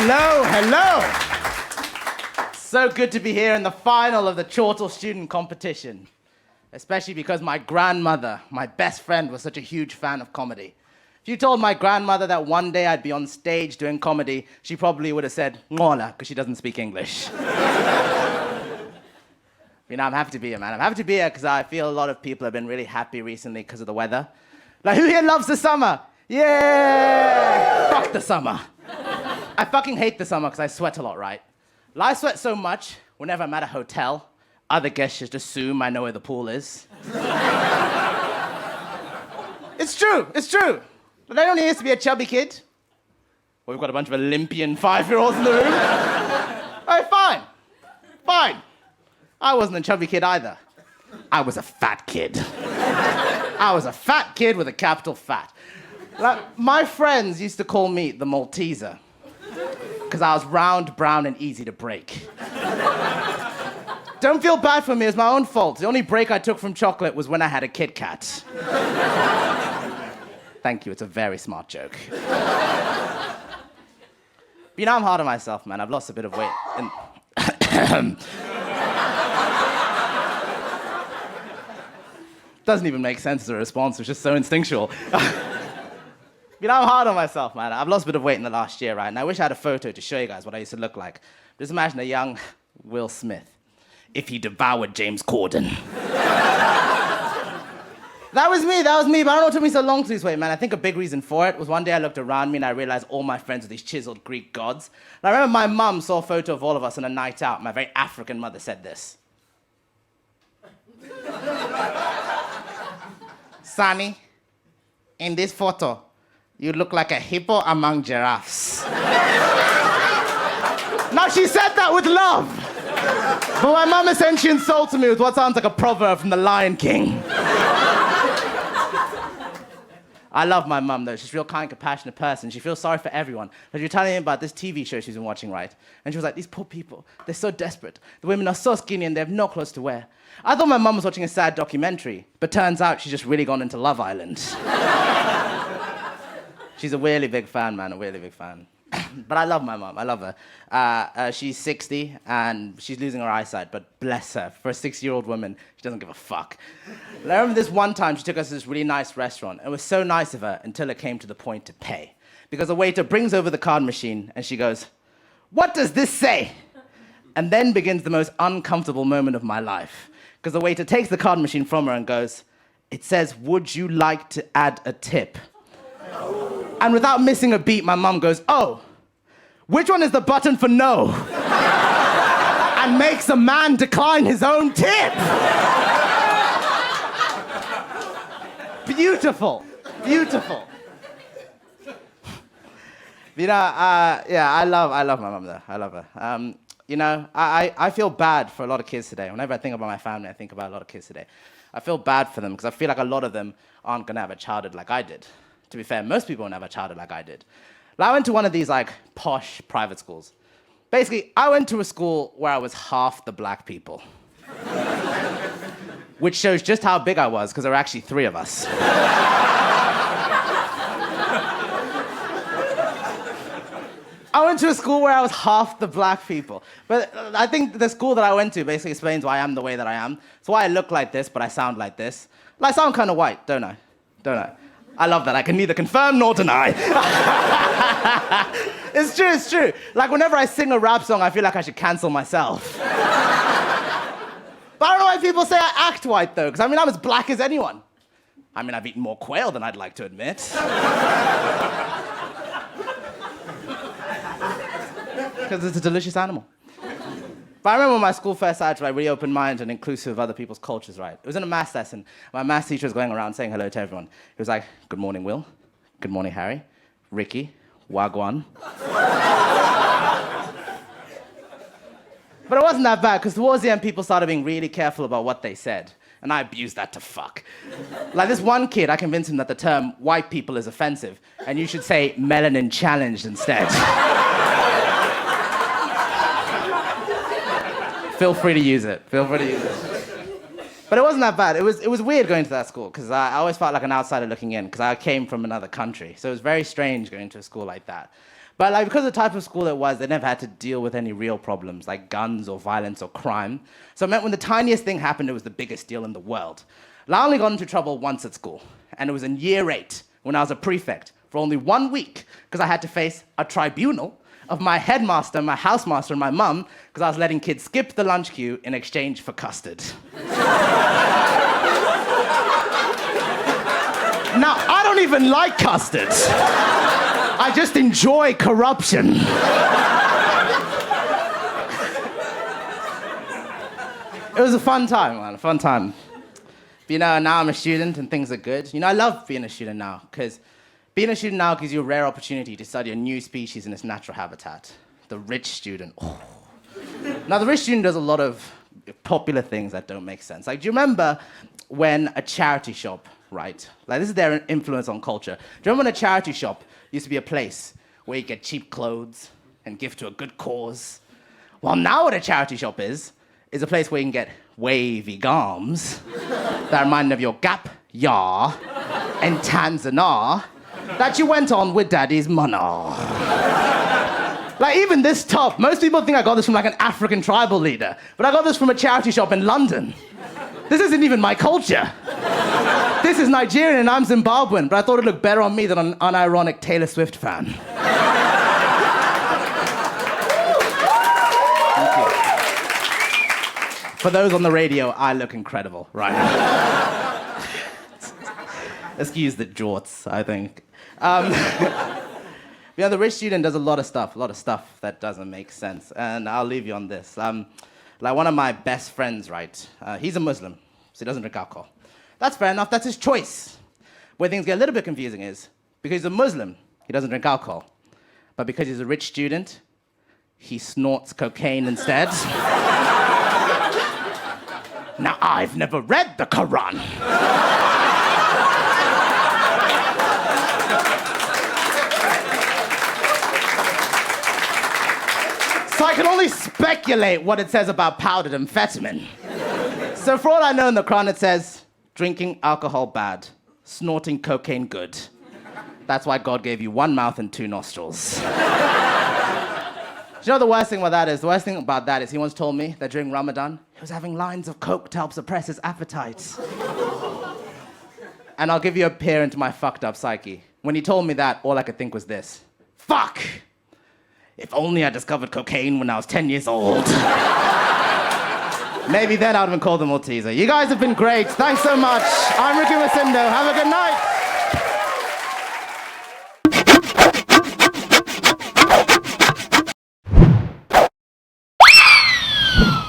Hello, hello. So good to be here in the final of the Chortle Student Competition, especially because my grandmother, my best friend, was such a huge fan of comedy. If you told my grandmother that one day I'd be on stage doing comedy, she probably would have said, "Ngola," because she doesn't speak English. You know, I'm happy to be here, man. I'm happy to be here because I feel a lot of people have been really happy recently because of the weather. Like, who here loves the summer? Yeah! Fuck the summer. I fucking hate the summer because I sweat a lot, right? I sweat so much, whenever I'm at a hotel, other guests just assume I know where the pool is. It's true, it's true. But I only used to be a chubby kid. Well, we've got a bunch of Olympian 5-year-olds in the room. All right, fine. I wasn't a chubby kid either. I was a fat kid. I was a fat kid with a capital fat. Like, my friends used to call me the Malteser because I was round, brown, and easy to break. Don't feel bad for me, it's my own fault. The only break I took from chocolate was when I had a Kit Kat. Thank you, it's a very smart joke. You know, I'm hard on myself, man. I've lost a bit of weight. And doesn't even make sense as a response, it's just so instinctual. You know, I'm hard on myself, man. I've lost a bit of weight in the last year, right? And I wish I had a photo to show you guys what I used to look like. Just imagine a young Will Smith if he devoured James Corden. That was me, but I don't know what took me so long to lose weight, man. I think a big reason for it was one day I looked around me and I realized all my friends were these chiseled Greek gods. And I remember my mum saw a photo of all of us on a night out. My very African mother said this. "Sonny, in this photo, you look like a hippo among giraffes." Now, she said that with love. But my mum essentially insulted me with what sounds like a proverb from The Lion King. I love my mum, though. She's a real kind, compassionate person. She feels sorry for everyone. But you're telling me about this TV show she's been watching, right? And she was like, "These poor people, they're so desperate. The women are so skinny and they have no clothes to wear." I thought my mum was watching a sad documentary, but turns out she's just really gone into Love Island. She's a really big fan, man, a really big fan. But I love my mum, I love her. She's 60 and she's losing her eyesight, but bless her, for a 60-year-old woman, she doesn't give a fuck. And I remember this one time she took us to this really nice restaurant. It was so nice of her until it came to the point to pay. Because the waiter brings over the card machine and she goes, "What does this say?" And then begins the most uncomfortable moment of my life. Because the waiter takes the card machine from her and goes, "It says, would you like to add a tip?" And without missing a beat, my mum goes, "Oh, which one is the button for no?" And makes a man decline his own tip. Beautiful, beautiful. You know, I love my mum though. I love her. You know, I feel bad for a lot of kids today. Whenever I think about my family, I think about a lot of kids today. I feel bad for them because I feel like a lot of them aren't gonna have a childhood like I did. To be fair, most people won't have a childhood like I did. Like, I went to one of these like posh private schools. Basically, I went to a school where I was half the black people. Which shows just how big I was, because there were actually 3 of us. I went to a school where I was half the black people. But I think the school that I went to basically explains why I am the way that I am. It's why I look like this, but I sound like this. Well, I sound kind of white, don't I? Don't I? I love that. I can neither confirm nor deny. It's true, it's true. Like, whenever I sing a rap song, I feel like I should cancel myself. But I don't know why people say I act white, though, because I mean, I'm as black as anyone. I mean, I've eaten more quail than I'd like to admit. Because it's a delicious animal. But I remember when my school first started to really open mind and inclusive of other people's cultures, right? It was in a maths lesson. My maths teacher was going around saying hello to everyone. He was like, "Good morning, Will. Good morning, Harry. Ricky. Wagwan." But it wasn't that bad, because towards the end, people started being really careful about what they said. And I abused that to fuck. Like, this one kid, I convinced him that the term white people is offensive, and you should say melanin challenged instead. Feel free to use it. Feel free to use it. But it wasn't that bad. It was weird going to that school, because I always felt like an outsider looking in, because I came from another country. So it was very strange going to a school like that. But like, because of the type of school it was, they never had to deal with any real problems, like guns or violence or crime. So it meant when the tiniest thing happened, it was the biggest deal in the world. I only got into trouble once at school, and it was in year 8, when I was a prefect, for only 1 week, because I had to face a tribunal of my headmaster, my housemaster, and my mum, because I was letting kids skip the lunch queue in exchange for custard. Now, I don't even like custard. I just enjoy corruption. It was a fun time, man, a fun time. But, now I'm a student and things are good. I love being a student now, because being a student now gives you a rare opportunity to study a new species in its natural habitat, the rich student. Oh. Now, the rich student does a lot of popular things that don't make sense. Like, do you remember when a charity shop, right? Like, this is their influence on culture. Do you remember when a charity shop used to be a place where you get cheap clothes and give to a good cause? Well, now what a charity shop is a place where you can get wavy gums that remind of your Gap Year in Tanzania that you went on with Daddy's money. Like, even this top, most people think I got this from like an African tribal leader, but I got this from a charity shop in London. This isn't even my culture. This is Nigerian and I'm Zimbabwean, but I thought it looked better on me than an unironic Taylor Swift fan. Thank you. For those on the radio, I look incredible right now. Excuse the jorts, I think. The rich student does a lot of stuff that doesn't make sense. And I'll leave you on this. Like one of my best friends, right? He's a Muslim, so he doesn't drink alcohol. That's fair enough, that's his choice. Where things get a little bit confusing is, because he's a Muslim, he doesn't drink alcohol. But because he's a rich student, he snorts cocaine instead. Now, I've never read the Quran. So I can only speculate what it says about powdered amphetamine. So for all I know in the Quran, it says, drinking alcohol bad, snorting cocaine good. That's why God gave you one mouth and 2 nostrils. Do you know the worst thing about that is? The worst thing about that is he once told me that during Ramadan, he was having lines of coke to help suppress his appetite. And I'll give you a peer into my fucked up psyche. When he told me that, all I could think was this. Fuck! If only I discovered cocaine when I was 10 years old. Maybe then I would have been called a Malteser. You guys have been great. Thanks so much. I'm Riki Msindo. Have a good night.